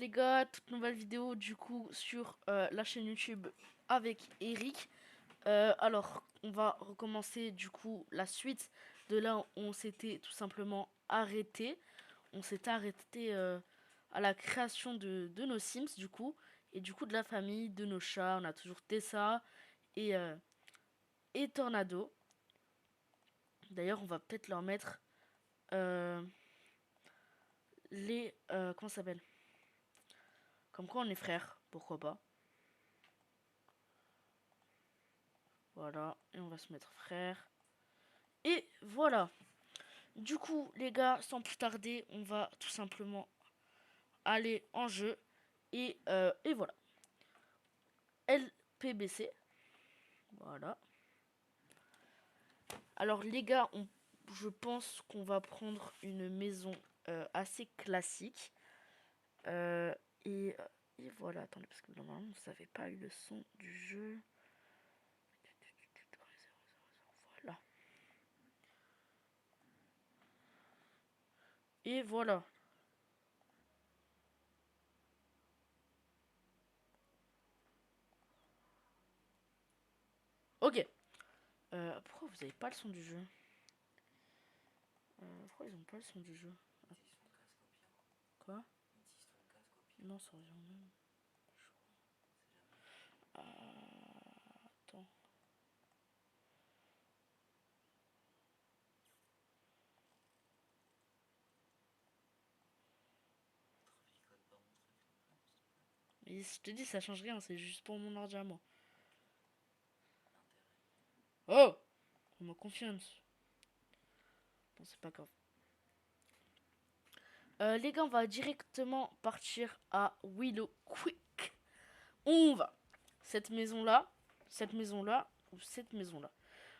les gars, toute nouvelle vidéo du coup sur la chaîne YouTube avec Eric. Alors on va recommencer du coup la suite de là où on s'était tout simplement arrêté. On s'était arrêté à la création de nos Sims du coup. Et du coup de la famille, de nos chats. On a toujours Tessa et, et Tornado. D'ailleurs on va peut-être leur mettre euh, les... comment ça s'appelle? Comme quoi on est frères, pourquoi pas. Voilà, et on va se mettre frère. Et voilà. Du coup, les gars, sans plus tarder, on va tout simplement aller en jeu. Et voilà. LPBC. Voilà. Alors, les gars, je pense qu'on va prendre une maison assez classique. Euh, et, et voilà. Attendez, parce que normalement, vous n'avez pas eu le son du jeu. Voilà. Et voilà. Ok. Pourquoi vous avez pas le son du jeu? Pourquoi ils ont pas le son du jeu? Quoi? Non, ça revient au même. Attends. Mais je te dis, ça change rien, c'est juste pour mon ordi à moi. Oh! On confiance. Bon, c'est pas grave. Les gars, on va directement partir à Willow Quick. On va. Cette maison-là, ou cette maison-là.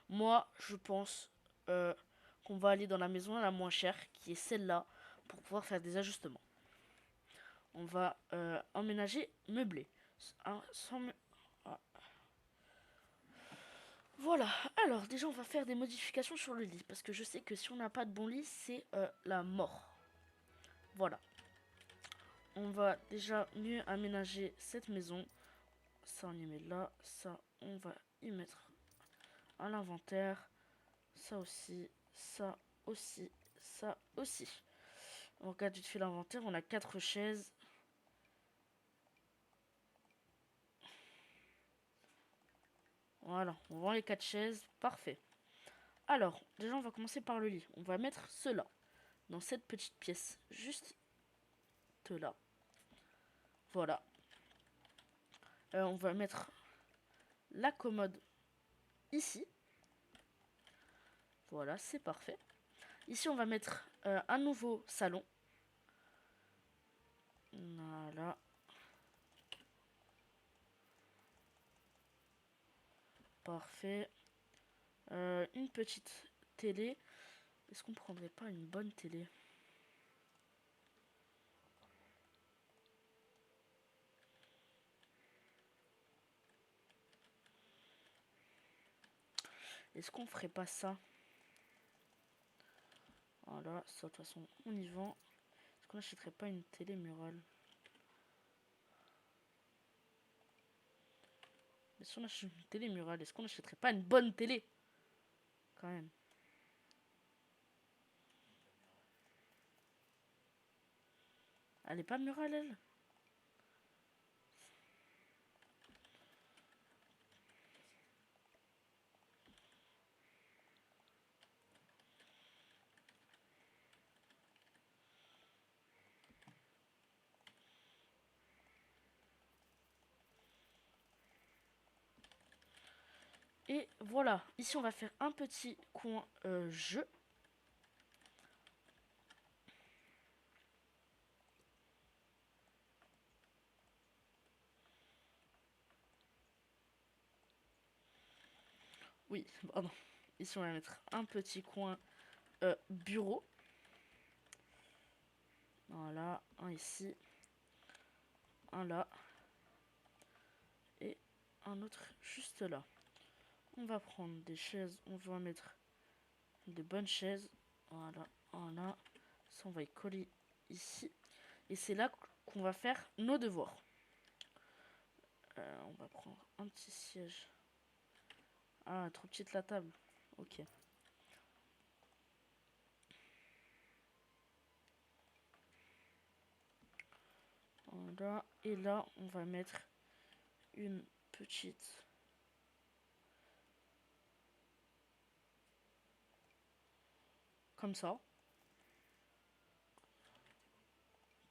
Moi, je pense qu'on va aller dans la maison la moins chère, qui est celle-là, pour pouvoir faire des ajustements. On va emménager meublé. Sans ah. Voilà, alors déjà on va faire des modifications sur le lit, parce que je sais que si on n'a pas de bon lit, c'est la mort. Voilà. On va déjà mieux aménager cette maison. Ça on y met là, ça on va y mettre à l'inventaire. Ça aussi, ça aussi, ça aussi. On regarde vite fait l'inventaire, on a 4 chaises. Voilà, on vend les 4 chaises, parfait. Alors, déjà on va commencer par le lit. On va mettre cela dans cette petite pièce, juste là. Voilà. On va mettre la commode ici. Voilà, c'est parfait. Ici, on va mettre un nouveau salon. Voilà. Parfait. Une petite télé. Est-ce qu'on prendrait pas une bonne télé? Est-ce qu'on ferait pas ça? Voilà, ça de toute façon, on y vend. Est-ce qu'on n'achèterait pas une télé murale? Mais si on achète une télé murale, est-ce qu'on n'achèterait pas une bonne télé? Quand même. Elle est pas murale, elle? Et voilà. Ici, on va faire un petit coin jeu. Oui, pardon. Ici, on va mettre un petit coin bureau. Voilà, un ici, un là et un autre juste là. On va prendre des chaises, on va mettre des bonnes chaises. Voilà, voilà. Ça, on va y coller ici. Et c'est là qu'on va faire nos devoirs. On va prendre un petit siège. Ah, trop petite la table. Ok. Voilà. Et là, on va mettre une petite... Comme ça.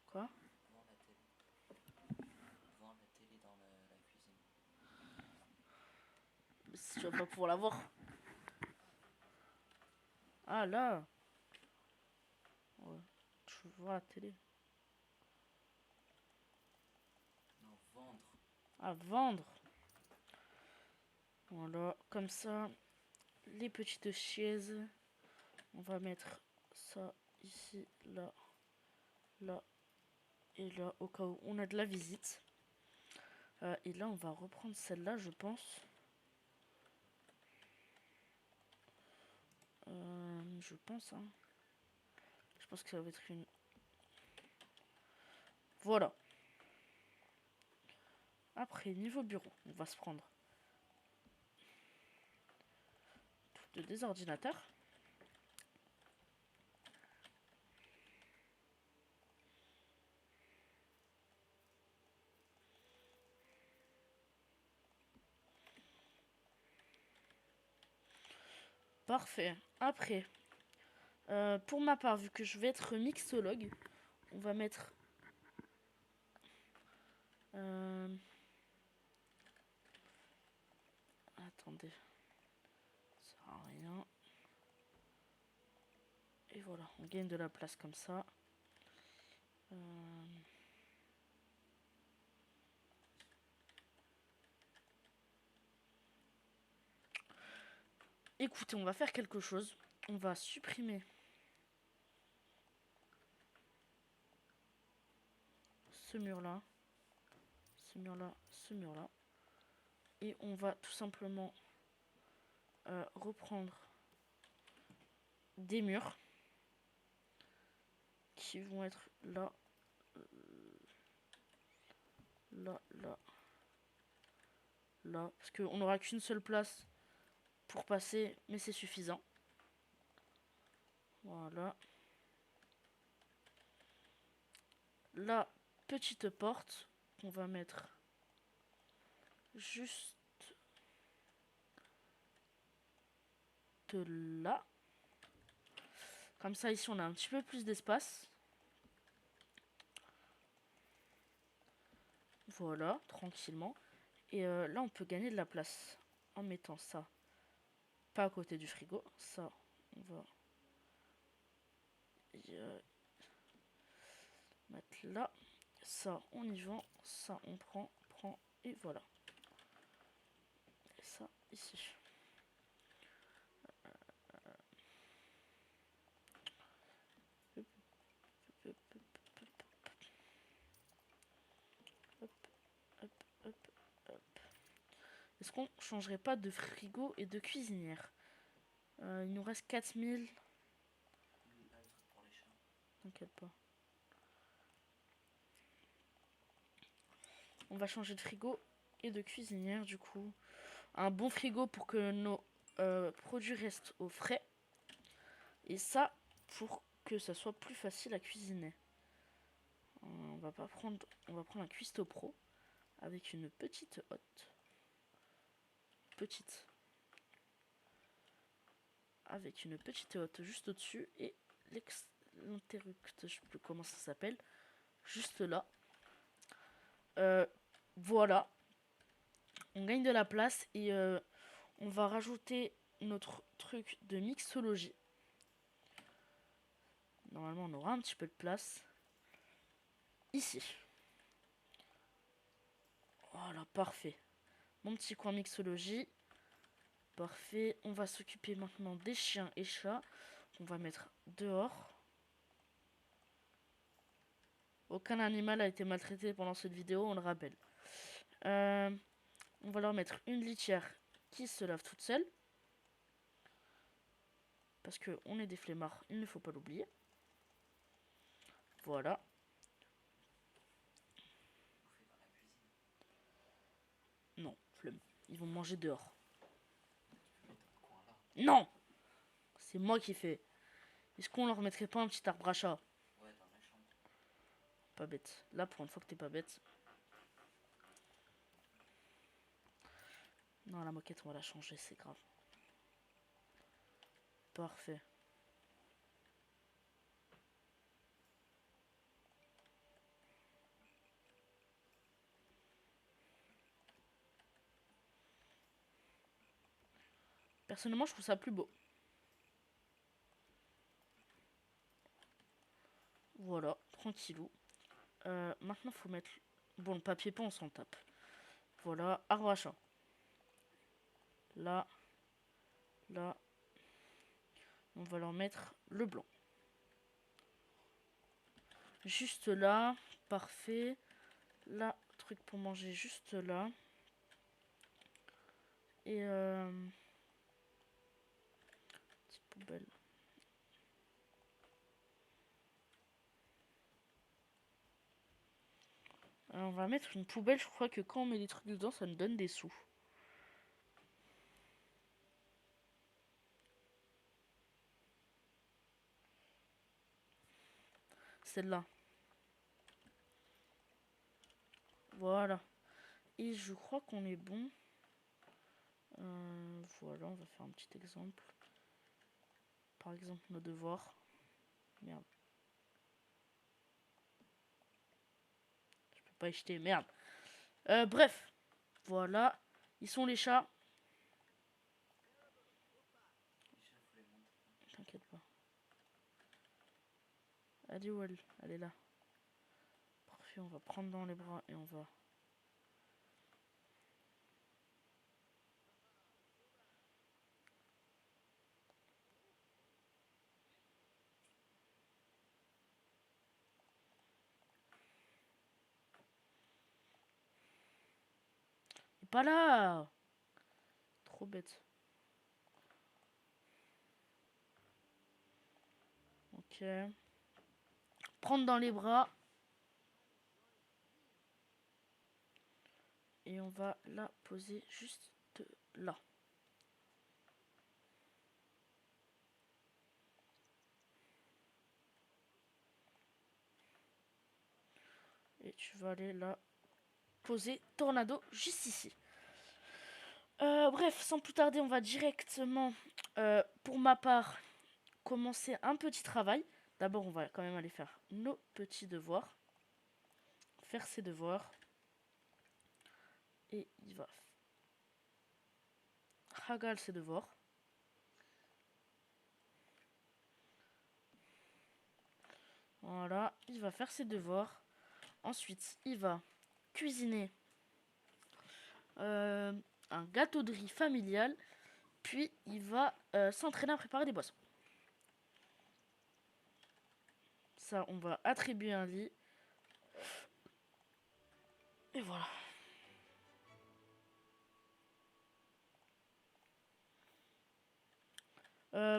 Quoi? Devant la télé dans la cuisine. Si tu vas pas pouvoir la voir. Ah, là. Ouais. Tu vois la télé. Non, vendre. À vendre. Voilà. Comme ça, les petites chaises. On va mettre ça ici, là, là et là, au cas où on a de la visite. Et là, on va reprendre celle-là, je pense. Je pense, hein. Je pense que ça va être une... Voilà. Après, niveau bureau, on va se prendre des ordinateurs. Parfait. Après, pour ma part, vu que je vais être mixologue, on va mettre... Attendez. Ça sert à rien. Et voilà, on gagne de la place comme ça. Écoutez, on va faire quelque chose. On va supprimer ce mur-là, ce mur-là, ce mur-là. Et on va tout simplement reprendre des murs qui vont être là, là, là, là. Parce qu'on n'aura qu'une seule place pour passer, mais c'est suffisant. Voilà. La petite porte qu'on va mettre juste là. Comme ça, ici, on a un petit peu plus d'espace. Voilà, tranquillement. Et là, on peut gagner de la place en mettant ça pas à côté du frigo. Ça, on va mettre là. Ça, on y vend. Ça, on prend. Et voilà. Et ça, ici. Est-ce qu'on changerait pas de frigo et de cuisinière? Il nous reste 4000. Là, le truc pour les chats. T'inquiète pas. On va changer de frigo et de cuisinière du coup. Un bon frigo pour que nos produits restent au frais. Et ça, pour que ça soit plus facile à cuisiner. On va prendre un cuistot pro avec une petite hotte. Avec une petite hotte juste au-dessus et l'interrupteur, je sais plus comment ça s'appelle, juste là. Voilà. On gagne de la place et on va rajouter notre truc de mixologie. Normalement, on aura un petit peu de place. Ici. Voilà, parfait. Mon petit coin mixologie. Parfait. On va s'occuper maintenant des chiens et chats. On va mettre dehors. Aucun animal a été maltraité pendant cette vidéo, on le rappelle. On va leur mettre une litière qui se lave toute seule. Parce qu'on est des flemmards, il ne faut pas l'oublier. Voilà. Flemme. Ils vont manger dehors. Tu peux mettre dans le coin là. Non! C'est moi qui fais. Est-ce qu'on leur mettrait pas un petit arbre à chat? Ouais, dans la chambre. Pas bête. Là, pour une fois que t'es pas bête. Non, la moquette, on va la changer, c'est grave. Parfait. Personnellement, je trouve ça plus beau. Voilà, tranquillou. Maintenant, faut mettre... Bon, le papier peint, on s'en tape. Voilà, arbre à chat. Là. Là. On va leur mettre le blanc. Juste là. Parfait. Là, truc pour manger juste là. Et petite poubelle. Alors, on va mettre une poubelle. Je crois que quand on met des trucs dedans, ça nous donne des sous. Celle-là. Voilà. Et je crois qu'on est bon. Voilà, on va faire un petit exemple. Par exemple, nos devoirs. Merde. Je peux pas y jeter, merde. Bref. Voilà. Ils sont les chats. Les chats, faut les montrer. T'inquiète pas. Elle est où elle? Elle est là. Parfait, on va prendre dans les bras et on va... Il est pas là! Trop bête. Ok. Prendre dans les bras. Et on va la poser juste là. Et tu vas aller la poser tornado juste ici. Bref, sans plus tarder, on va directement, pour ma part, commencer un petit travail. D'abord, on va quand même aller faire nos petits devoirs. Faire ses devoirs. Et il va... Hagal ses devoirs. Voilà, il va faire ses devoirs. Ensuite, il va cuisiner un gâteau de riz familial. Puis, il va s'entraîner à préparer des boissons. Ça, on va attribuer un lit. Et voilà.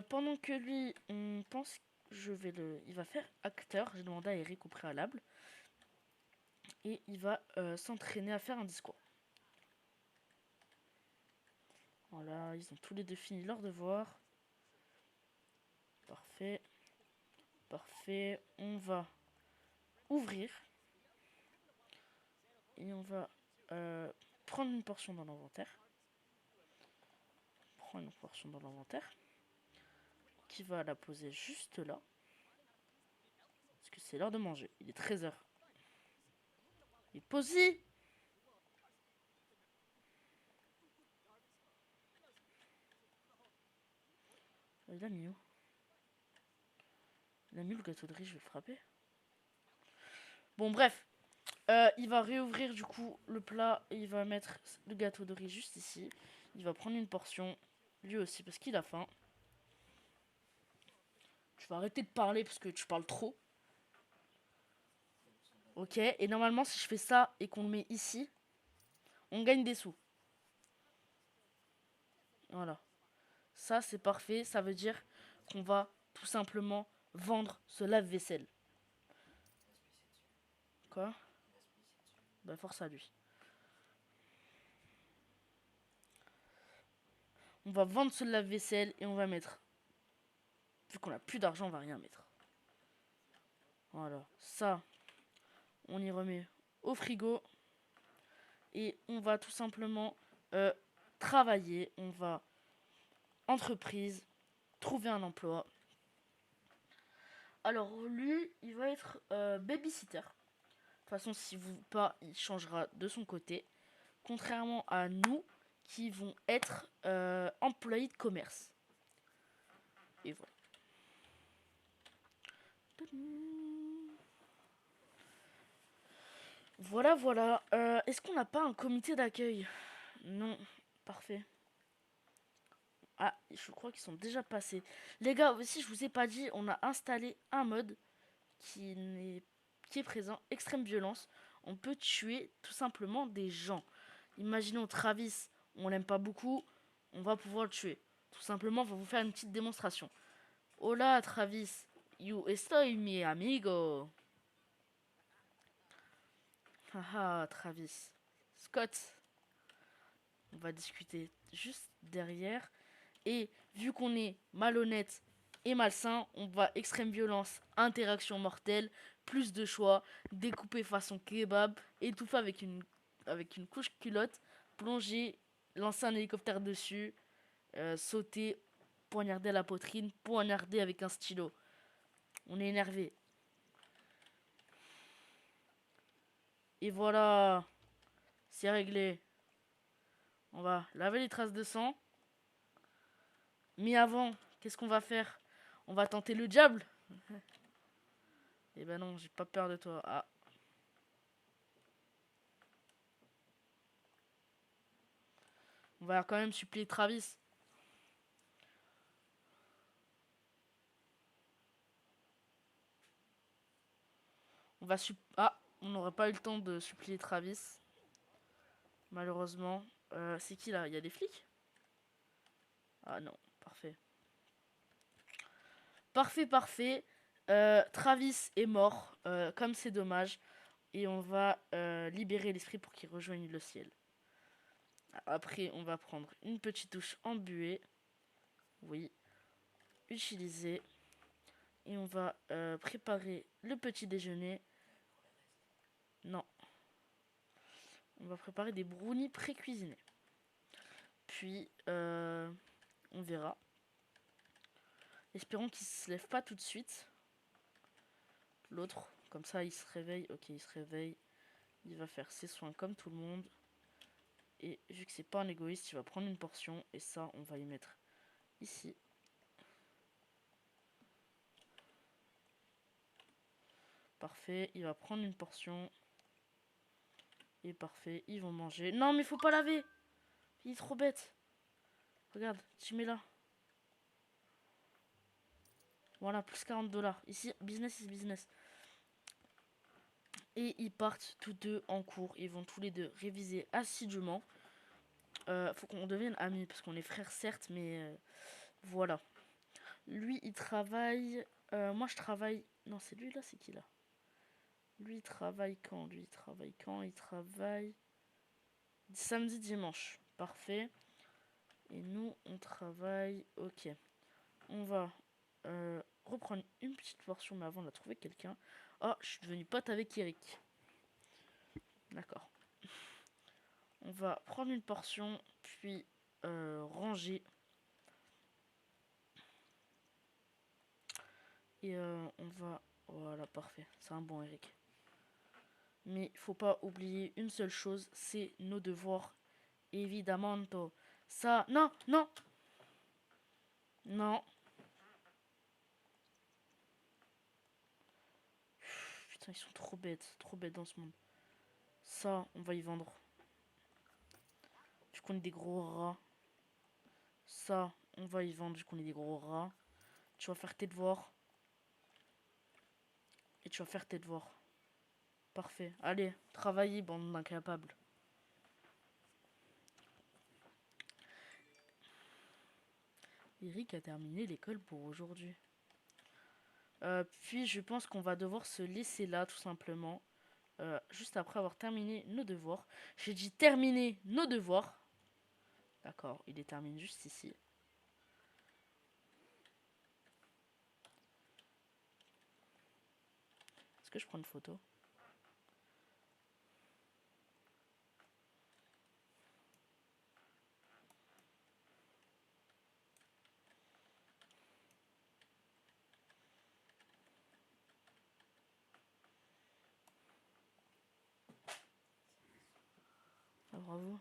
Pendant que lui, on pense que il va faire acteur. J'ai demandé à Eric au préalable. Et il va s'entraîner à faire un discours. Voilà, ils ont tous les deux fini leur devoir. Parfait. Parfait. On va ouvrir. Et on va prendre une portion dans l'inventaire. Prendre une portion dans l'inventaire. Qui va la poser juste là. Parce que c'est l'heure de manger. Il est 13h. Et posé. Il a mis où? Il a mis le gâteau de riz, je vais le frapper. Bon, bref. Il va réouvrir du coup le plat et il va mettre le gâteau de riz juste ici. Il va prendre une portion, lui aussi, parce qu'il a faim. Tu vas arrêter de parler parce que tu parles trop. Ok, et normalement, si je fais ça et qu'on le met ici, on gagne des sous. Voilà. Ça, c'est parfait. Ça veut dire qu'on va tout simplement vendre ce lave-vaisselle. Quoi? Bah, force à lui. On va vendre ce lave-vaisselle et on va mettre... Vu qu'on a plus d'argent, on va rien mettre. Voilà, ça, on y remet au frigo. Et on va tout simplement travailler. On va entreprise, trouver un emploi. Alors lui, il va être babysitter. De toute façon, si vous pas, il changera de son côté. Contrairement à nous, qui vont être employés de commerce. Et voilà. Voilà, voilà. Est-ce qu'on n'a pas un comité d'accueil? Non. Parfait. Ah, je crois qu'ils sont déjà passés. Les gars, aussi, je vous ai pas dit, on a installé un mode qui n'est qui est présent, extrême violence. On peut tuer tout simplement des gens. Imaginons Travis, on l'aime pas beaucoup, on va pouvoir le tuer. Tout simplement, on va vous faire une petite démonstration. Hola Travis, you estoy mi amigo. Haha Travis. Scott, on va discuter juste derrière. Et vu qu'on est malhonnête et malsain, on va extrême violence, interaction mortelle, plus de choix, découpé façon kebab, étouffé avec une couche culotte, plonger, lancer un hélicoptère dessus, sauter, poignarder la poitrine, poignarder avec un stylo. On est énervé. Et voilà, c'est réglé. On va laver les traces de sang. Mais avant, qu'est-ce qu'on va faire? On va tenter le diable. Eh ben non, j'ai pas peur de toi. Ah. On va quand même supplier Travis. Ah, on n'aurait pas eu le temps de supplier Travis. Malheureusement. C'est qui là? Il y a des flics? Ah non, parfait. Parfait, parfait. Travis est mort. Comme c'est dommage. Et on va libérer l'esprit pour qu'il rejoigne le ciel. Après, on va prendre une petite douche embuée. Oui. Utiliser. Et on va préparer le petit déjeuner. Non. On va préparer des brownies pré-cuisinés. Puis, on verra. Espérons qu'il se lève pas tout de suite. L'autre, comme ça, il se réveille. Ok, il se réveille. Il va faire ses soins comme tout le monde. Et vu que c'est pas un égoïste, il va prendre une portion. Et ça, on va y mettre ici. Parfait, il va prendre une portion. Et parfait, ils vont manger. Non, mais faut pas laver. Il est trop bête. Regarde, tu mets là. Voilà, plus 40 $. Ici, business is business. Et ils partent tous deux en cours. Ils vont tous les deux réviser assidûment. Faut qu'on devienne amis parce qu'on est frères certes, mais voilà. Lui, il travaille. Moi, je travaille. Non, c'est lui là, c'est qui là? Lui, il travaille quand? Lui, il travaille quand? Il travaille samedi, dimanche. Parfait. Et nous, on travaille. Ok. On va reprendre une petite portion, mais avant, on a trouvé quelqu'un. Oh, je suis devenu pote avec Eric. D'accord. On va prendre une portion, puis ranger. Et on va... Voilà, parfait. C'est un bon Eric. Mais il faut pas oublier une seule chose, c'est nos devoirs. Évidemment. Ça... Non, non. Non. Putain, ils sont trop bêtes dans ce monde. Ça, on va y vendre. Du coup, on est des gros rats. Ça, on va y vendre, du coup, on est des gros rats. Tu vas faire tes devoirs. Et tu vas faire tes devoirs. Parfait. Allez, travaillez, bande d'incapables. Eric a terminé l'école pour aujourd'hui. Puis je pense qu'on va devoir se laisser là tout simplement. Juste après avoir terminé nos devoirs. J'ai dit terminer nos devoirs. D'accord, il détermine juste ici. Est-ce que je prends une photo? Ah, bravo.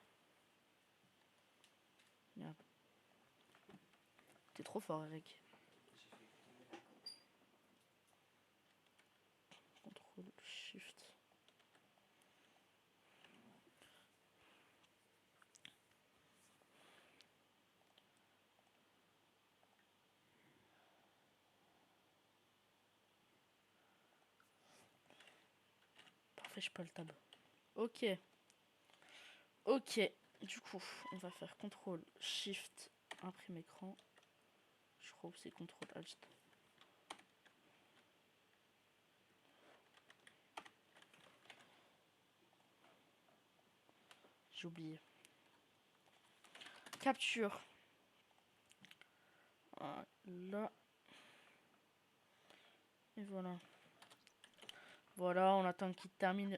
Merde. T'es trop fort, Eric. J'ai fait tomber la coque. Contrôle, Shift. Parfait, je pas le tab. Ok. Ok. Du coup, on va faire contrôle, Shift, imprime écran. Je crois que c'est contrôle Alt. J'ai oublié. Capture. Là. Et voilà. Voilà, on attend qu'il termine.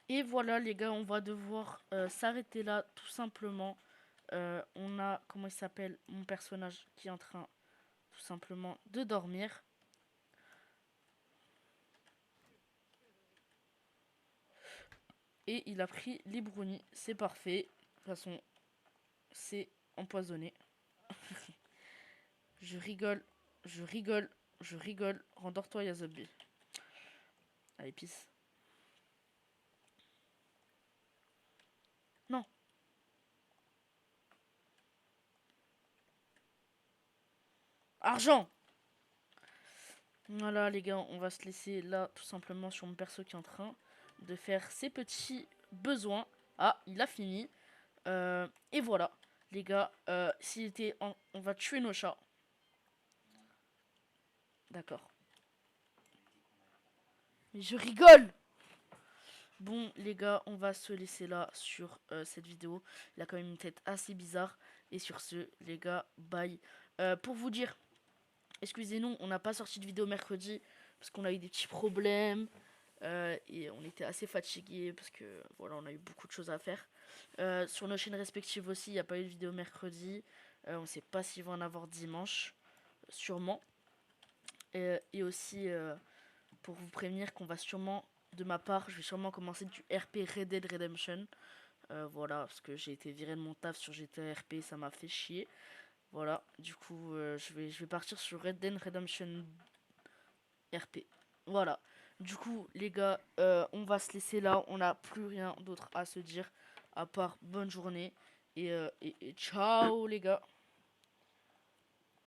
Et voilà, les gars, on va devoir s'arrêter là, tout simplement. On a, comment il s'appelle, mon personnage qui est en train, tout simplement, de dormir. Et il a pris les brownies, c'est parfait. De toute façon, c'est empoisonné. Je rigole, je rigole, je rigole. Rendors-toi, Yazobi. Allez, pisse. Non. Argent. Voilà, les gars, on va se laisser là, tout simplement, sur mon perso qui est en train de faire ses petits besoins. Ah, il a fini. Et voilà, les gars, s'il était on va tuer nos chats. Non, D'accord. on avait dit qu'on n'avait pas le droit. Mais je rigole. Bon, les gars, on va se laisser là sur cette vidéo. Il a quand même une tête assez bizarre. Et sur ce, les gars, bye. Pour vous dire, excusez-nous, on n'a pas sorti de vidéo mercredi parce qu'on a eu des petits problèmes. Et on était assez fatigués parce que voilà, on a eu beaucoup de choses à faire. Sur nos chaînes respectives aussi, il n'y a pas eu de vidéo mercredi. On ne sait pas s'il va en avoir dimanche, sûrement. Et aussi, pour vous prévenir qu'on va sûrement, de ma part, je vais sûrement commencer du RP Red Dead Redemption. Voilà, parce que j'ai été viré de mon taf sur GTA RP, ça m'a fait chier. Voilà, du coup, je vais partir sur Red Dead Redemption RP. Voilà. Du coup, les gars, on va se laisser là. On n'a plus rien d'autre à se dire à part bonne journée. Et ciao, les gars.